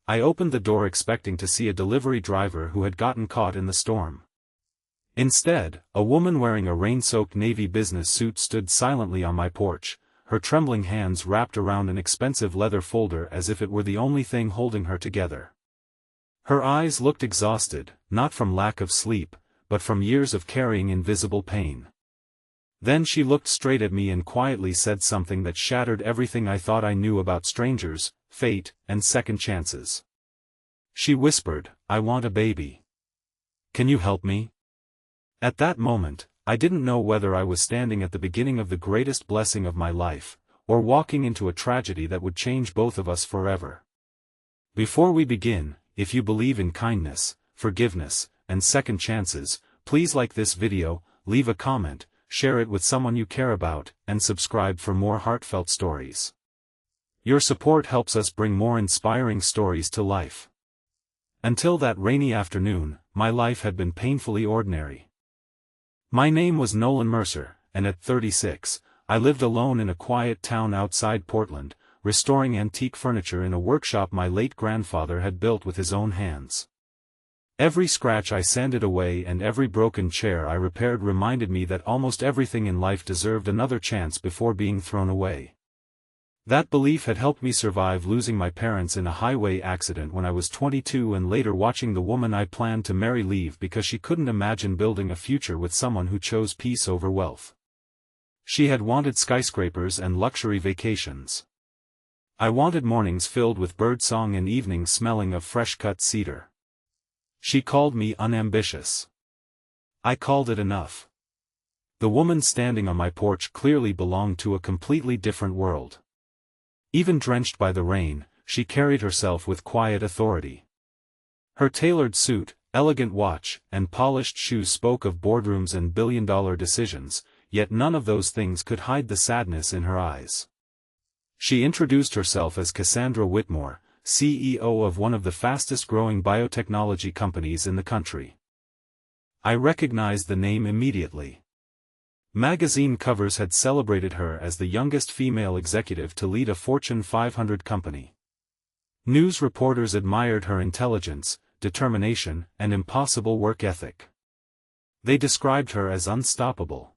I opened the door expecting to see a delivery driver who had gotten caught in the storm. Instead, a woman wearing a rain-soaked navy business suit stood silently on my porch, her trembling hands wrapped around an expensive leather folder as if it were the only thing holding her together. Her eyes looked exhausted, not from lack of sleep, but from years of carrying invisible pain. Then she looked straight at me and quietly said something that shattered everything I thought I knew about strangers, fate, and second chances. She whispered, "I want a baby. Can you help me?" At that moment, I didn't know whether I was standing at the beginning of the greatest blessing of my life, or walking into a tragedy that would change both of us forever. Before we begin, if you believe in kindness, forgiveness, and second chances, please like this video, leave a comment, share it with someone you care about, and subscribe for more heartfelt stories. Your support helps us bring more inspiring stories to life. Until that rainy afternoon, my life had been painfully ordinary. My name was Nolan Mercer, and at 36, I lived alone in a quiet town outside Portland, restoring antique furniture in a workshop my late grandfather had built with his own hands. Every scratch I sanded away and every broken chair I repaired reminded me that almost everything in life deserved another chance before being thrown away. That belief had helped me survive losing my parents in a highway accident when I was 22 and later watching the woman I planned to marry leave because she couldn't imagine building a future with someone who chose peace over wealth. She had wanted skyscrapers and luxury vacations. I wanted mornings filled with birdsong and evenings smelling of fresh-cut cedar. She called me unambitious. I called it enough. The woman standing on my porch clearly belonged to a completely different world. Even drenched by the rain, she carried herself with quiet authority. Her tailored suit, elegant watch, and polished shoes spoke of boardrooms and billion-dollar decisions, yet none of those things could hide the sadness in her eyes. She introduced herself as Cassandra Whitmore, CEO of one of the fastest-growing biotechnology companies in the country. I recognized the name immediately. Magazine covers had celebrated her as the youngest female executive to lead a Fortune 500 company. News reporters admired her intelligence, determination, and impossible work ethic. They described her as unstoppable.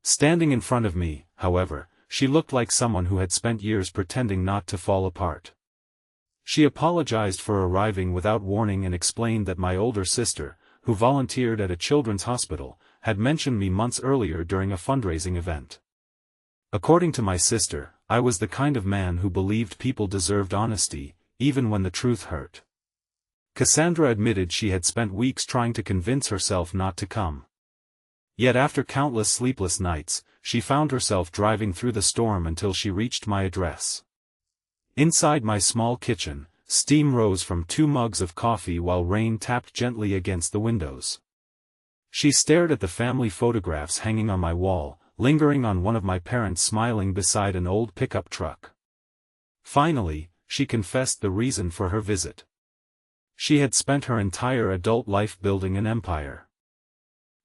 Standing in front of me, however, she looked like someone who had spent years pretending not to fall apart. She apologized for arriving without warning and explained that my older sister, who volunteered at a children's hospital, had mentioned me months earlier during a fundraising event. According to my sister, I was the kind of man who believed people deserved honesty, even when the truth hurt. Cassandra admitted she had spent weeks trying to convince herself not to come. Yet after countless sleepless nights, she found herself driving through the storm until she reached my address. Inside my small kitchen, steam rose from 2 mugs of coffee while rain tapped gently against the windows. She stared at the family photographs hanging on my wall, lingering on one of my parents smiling beside an old pickup truck. Finally, she confessed the reason for her visit. She had spent her entire adult life building an empire.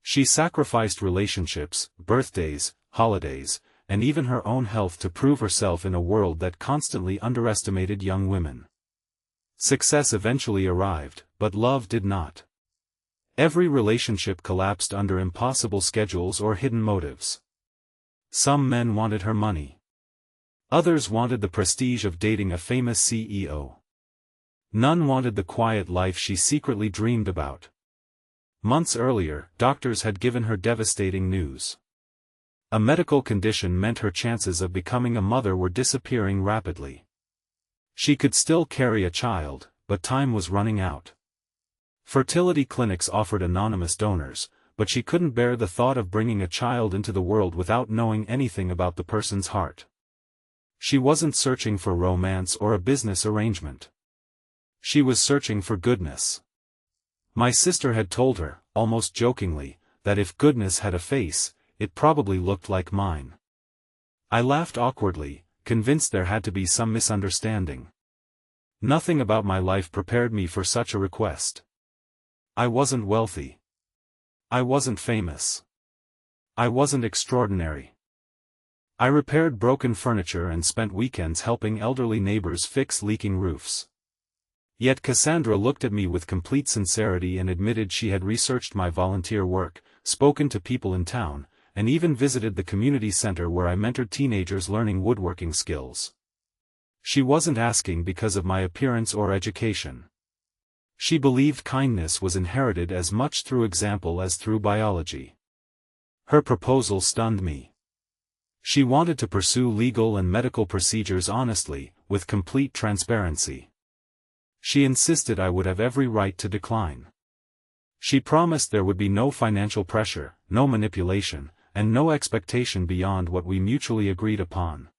She sacrificed relationships, birthdays, holidays, and even her own health to prove herself in a world that constantly underestimated young women. Success eventually arrived, but love did not. Every relationship collapsed under impossible schedules or hidden motives. Some men wanted her money. Others wanted the prestige of dating a famous CEO. None wanted the quiet life she secretly dreamed about. Months earlier, doctors had given her devastating news. A medical condition meant her chances of becoming a mother were disappearing rapidly. She could still carry a child, but time was running out. Fertility clinics offered anonymous donors, but she couldn't bear the thought of bringing a child into the world without knowing anything about the person's heart. She wasn't searching for romance or a business arrangement. She was searching for goodness. My sister had told her, almost jokingly, that if goodness had a face, it probably looked like mine. I laughed awkwardly, convinced there had to be some misunderstanding. Nothing about my life prepared me for such a request. I wasn't wealthy. I wasn't famous. I wasn't extraordinary. I repaired broken furniture and spent weekends helping elderly neighbors fix leaking roofs. Yet Cassandra looked at me with complete sincerity and admitted she had researched my volunteer work, spoken to people in town, and even visited the community center where I mentored teenagers learning woodworking skills. She wasn't asking because of my appearance or education. She believed kindness was inherited as much through example as through biology. Her proposal stunned me. She wanted to pursue legal and medical procedures honestly, with complete transparency. She insisted I would have every right to decline. She promised there would be no financial pressure, no manipulation, and no expectation beyond what we mutually agreed upon.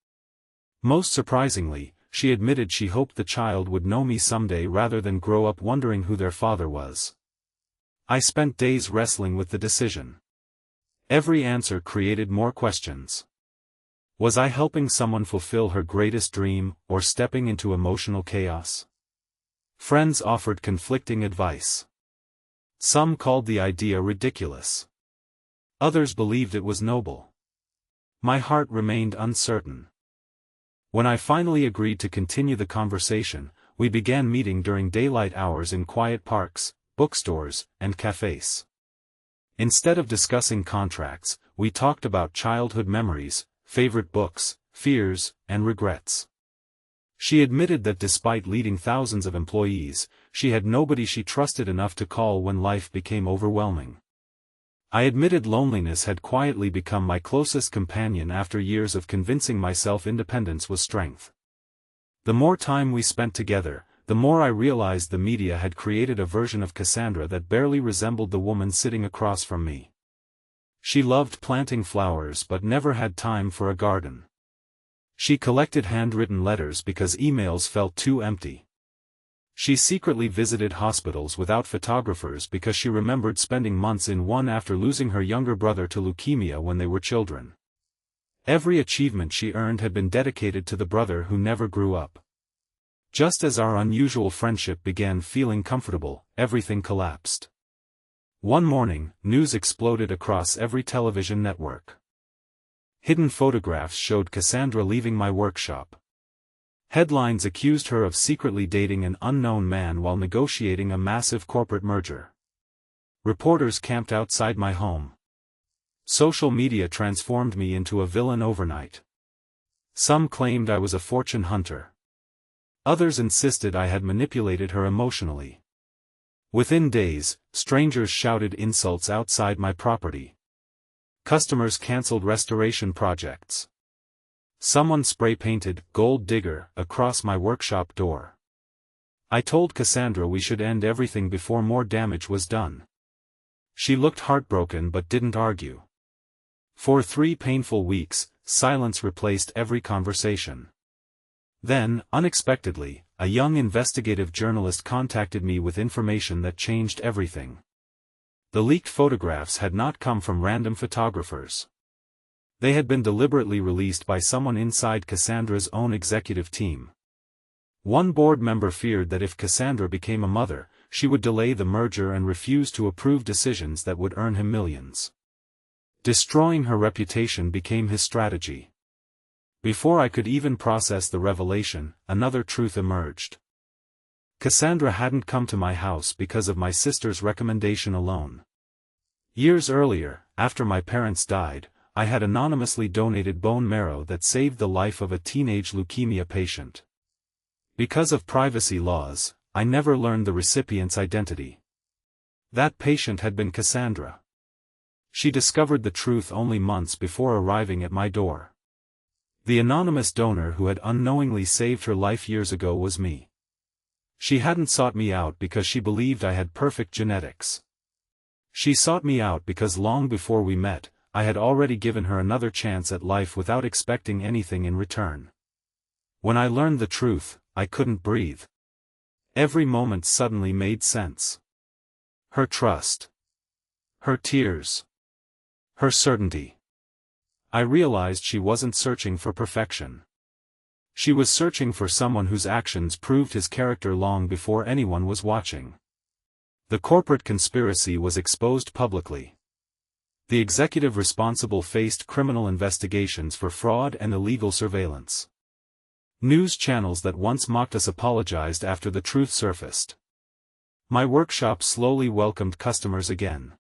Most surprisingly, she admitted she hoped the child would know me someday rather than grow up wondering who their father was. I spent days wrestling with the decision. Every answer created more questions. Was I helping someone fulfill her greatest dream, or stepping into emotional chaos? Friends offered conflicting advice. Some called the idea ridiculous. Others believed it was noble. My heart remained uncertain. When I finally agreed to continue the conversation, we began meeting during daylight hours in quiet parks, bookstores, and cafes. Instead of discussing contracts, we talked about childhood memories, favorite books, fears, and regrets. She admitted that despite leading thousands of employees, she had nobody she trusted enough to call when life became overwhelming. I admitted loneliness had quietly become my closest companion after years of convincing myself independence was strength. The more time we spent together, the more I realized the media had created a version of Cassandra that barely resembled the woman sitting across from me. She loved planting flowers but never had time for a garden. She collected handwritten letters because emails felt too empty. She secretly visited hospitals without photographers because she remembered spending months in one after losing her younger brother to leukemia when they were children. Every achievement she earned had been dedicated to the brother who never grew up. Just as our unusual friendship began feeling comfortable, everything collapsed. One morning, news exploded across every television network. Hidden photographs showed Cassandra leaving my workshop. Headlines accused her of secretly dating an unknown man while negotiating a massive corporate merger. Reporters camped outside my home. Social media transformed me into a villain overnight. Some claimed I was a fortune hunter. Others insisted I had manipulated her emotionally. Within days, strangers shouted insults outside my property. Customers canceled restoration projects. Someone spray-painted "Gold Digger" across my workshop door. I told Cassandra we should end everything before more damage was done. She looked heartbroken but didn't argue. For 3 painful weeks, silence replaced every conversation. Then, unexpectedly, a young investigative journalist contacted me with information that changed everything. The leaked photographs had not come from random photographers. They had been deliberately released by someone inside Cassandra's own executive team. One board member feared that if Cassandra became a mother, she would delay the merger and refuse to approve decisions that would earn him millions. Destroying her reputation became his strategy. Before I could even process the revelation, another truth emerged. Cassandra hadn't come to my house because of my sister's recommendation alone. Years earlier, after my parents died, I had anonymously donated bone marrow that saved the life of a teenage leukemia patient. Because of privacy laws, I never learned the recipient's identity. That patient had been Cassandra. She discovered the truth only months before arriving at my door. The anonymous donor who had unknowingly saved her life years ago was me. She hadn't sought me out because she believed I had perfect genetics. She sought me out because long before we met, I had already given her another chance at life without expecting anything in return. When I learned the truth, I couldn't breathe. Every moment suddenly made sense. Her trust. Her tears. Her certainty. I realized she wasn't searching for perfection. She was searching for someone whose actions proved his character long before anyone was watching. The corporate conspiracy was exposed publicly. The executive responsible faced criminal investigations for fraud and illegal surveillance. News channels that once mocked us apologized after the truth surfaced. My workshop slowly welcomed customers again.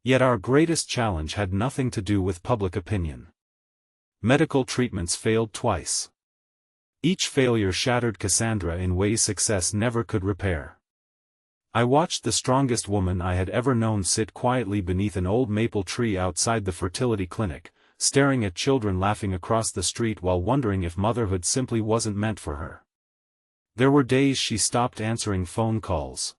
Yet our greatest challenge had nothing to do with public opinion. Medical treatments failed twice. Each failure shattered Cassandra in ways success never could repair. I watched the strongest woman I had ever known sit quietly beneath an old maple tree outside the fertility clinic, staring at children laughing across the street while wondering if motherhood simply wasn't meant for her. There were days she stopped answering phone calls.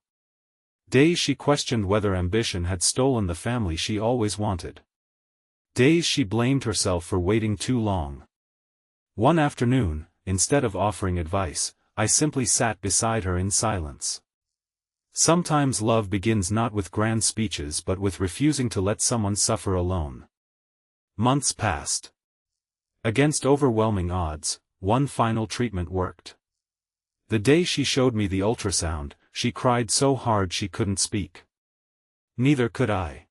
Days she questioned whether ambition had stolen the family she always wanted. Days she blamed herself for waiting too long. One afternoon, instead of offering advice, I simply sat beside her in silence. Sometimes love begins not with grand speeches but with refusing to let someone suffer alone. Months passed. Against overwhelming odds, one final treatment worked. The day she showed me the ultrasound, she cried so hard she couldn't speak. Neither could I.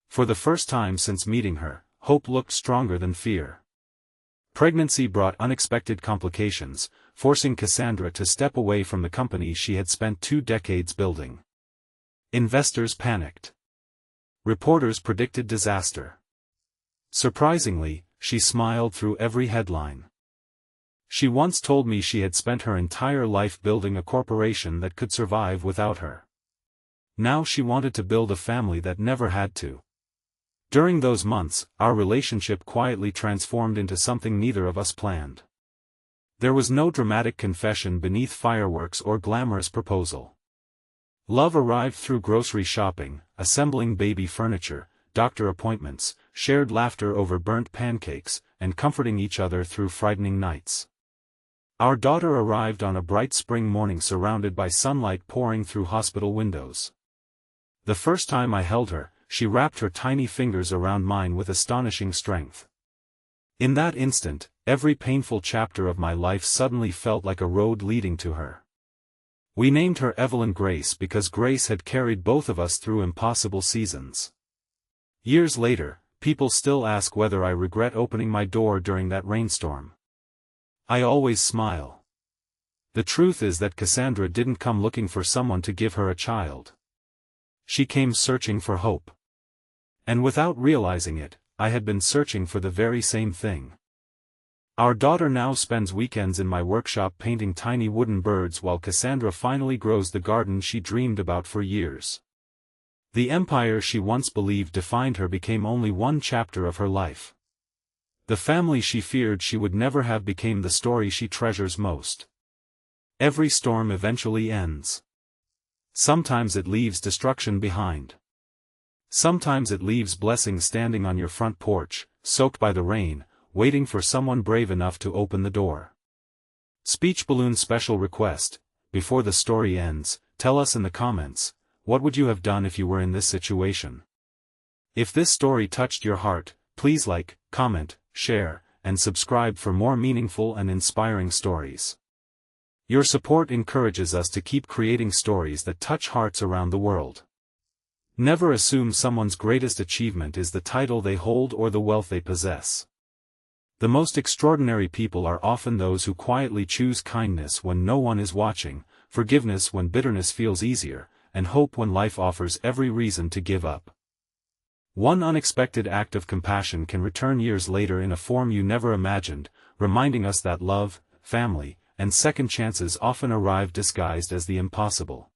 For the first time since meeting her, hope looked stronger than fear. Pregnancy brought unexpected complications, forcing Cassandra to step away from the company she had spent 2 decades building. Investors panicked. Reporters predicted disaster. Surprisingly, she smiled through every headline. She once told me she had spent her entire life building a corporation that could survive without her. Now she wanted to build a family that never had to. During those months, our relationship quietly transformed into something neither of us planned. There was no dramatic confession beneath fireworks or glamorous proposal. Love arrived through grocery shopping, assembling baby furniture, doctor appointments, shared laughter over burnt pancakes, and comforting each other through frightening nights. Our daughter arrived on a bright spring morning surrounded by sunlight pouring through hospital windows. The first time I held her, she wrapped her tiny fingers around mine with astonishing strength. In that instant, every painful chapter of my life suddenly felt like a road leading to her. We named her Evelyn Grace because Grace had carried both of us through impossible seasons. Years later, people still ask whether I regret opening my door during that rainstorm. I always smile. The truth is that Cassandra didn't come looking for someone to give her a child. She came searching for hope. And without realizing it, I had been searching for the very same thing. Our daughter now spends weekends in my workshop painting tiny wooden birds while Cassandra finally grows the garden she dreamed about for years. The empire she once believed defined her became only one chapter of her life. The family she feared she would never have became the story she treasures most. Every storm eventually ends. Sometimes it leaves destruction behind. Sometimes it leaves blessings standing on your front porch, soaked by the rain, waiting for someone brave enough to open the door. Speech balloon special request: before the story ends, tell us in the comments, what would you have done if you were in this situation? If this story touched your heart, please like, comment, share, and subscribe for more meaningful and inspiring stories. Your support encourages us to keep creating stories that touch hearts around the world. Never assume someone's greatest achievement is the title they hold or the wealth they possess. The most extraordinary people are often those who quietly choose kindness when no one is watching, forgiveness when bitterness feels easier, and hope when life offers every reason to give up. One unexpected act of compassion can return years later in a form you never imagined, reminding us that love, family, and second chances often arrive disguised as the impossible.